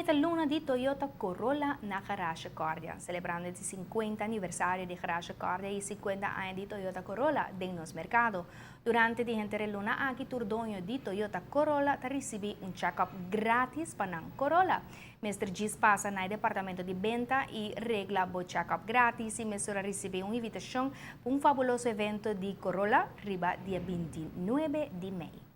esta luna di Toyota Corolla na Garage Cordia, celebrando el 50 aniversario de Garage Cordia y 50 años de Toyota Corolla en los mercados. Durante la gente luna aquí turdonho di Toyota Corolla ta recibe un check-up gratis para Corolla. Mr. Gis passa no departamento de venta e regla o check-up gratis e Mr. recebe uma invitação para um fabuloso evento de Corolla riba dia 29 de maio.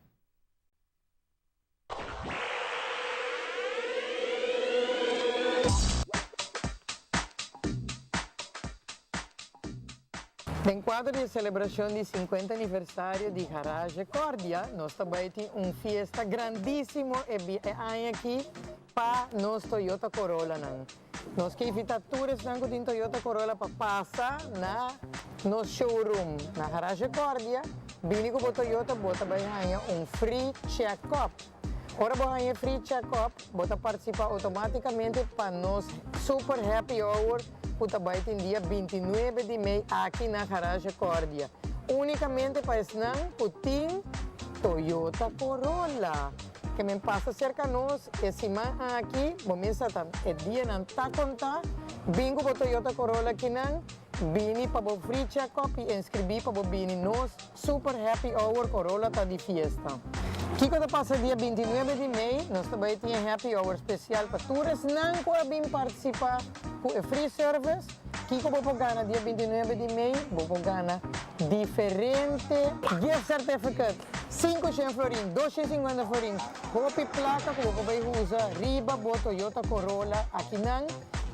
Nel quadro di celebrazione di 50 anniversario di Garage Cordia, nós também temos festa grandissimo e aqui para nós Toyota Corolla. Nós que invitaturas de Toyota Corolla para passar na nosso showroom na Garage Cordia, bini com o Toyota bota banha free check-up. Ora banha free check-up, bota participar automaticamente para nós super happy hour. Puta baita em dia 29 de maio aqui na Garage Cordia. Unicamente para esnan putin Toyota Corolla. Que me passa cerca nós, esse man aqui, começa é dia não tá contar, bingo para Toyota Corolla aqui não, bini para o free check-up e inscrevi para o bini nós, super happy hour Corolla tá de fiesta. Aqui quando passa dia 29 de maio, nós também temos happy hour especial para todos não podem participar com o free service. Aqui como vou ganhar dia 29 de maio, vou ganhar diferente gift certificate. 500 florin, 250 florin, copy placa que vou usar riba bo Toyota Corolla aqui não,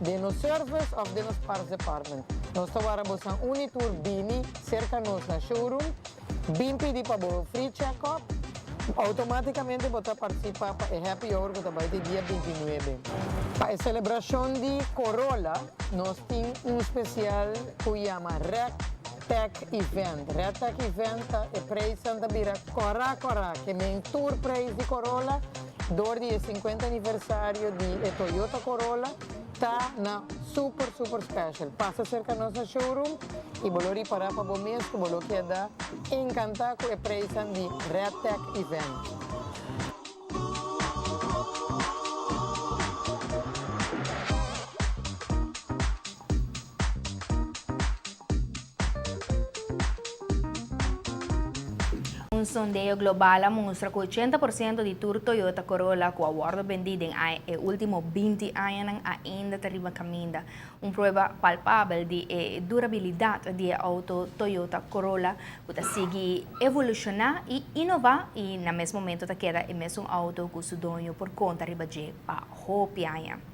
de no service of de nos parts department. Nós trabalhamos na Unitur Bini, cerca nos na showroom, bimpi di para o free check-up. Automaticamente você participa para o Happy Hour que vai ter dia 29. Para a celebração de Corolla, nós temos especial que se chama Red Tech Event. Red Tech Event é preço Santa Bira Cora, que é o tour preço de Corolla, do dia 50 aniversário de Toyota Corolla, está na super special. Passa cerca da nossa showroom e vou reparar para o mês que vou quedar encantado com o preço de Red Tech Event. Un sondeo global mostra que 80% de tour Toyota Corolla com awardo vendido em último 20 anos ainda arriba caminho. Uma prova palpável de durabilidade de auto Toyota Corolla que segue evolucionar e inovar e no mesmo momento queda é mesmo auto que o dono por conta arriba de para roupianha.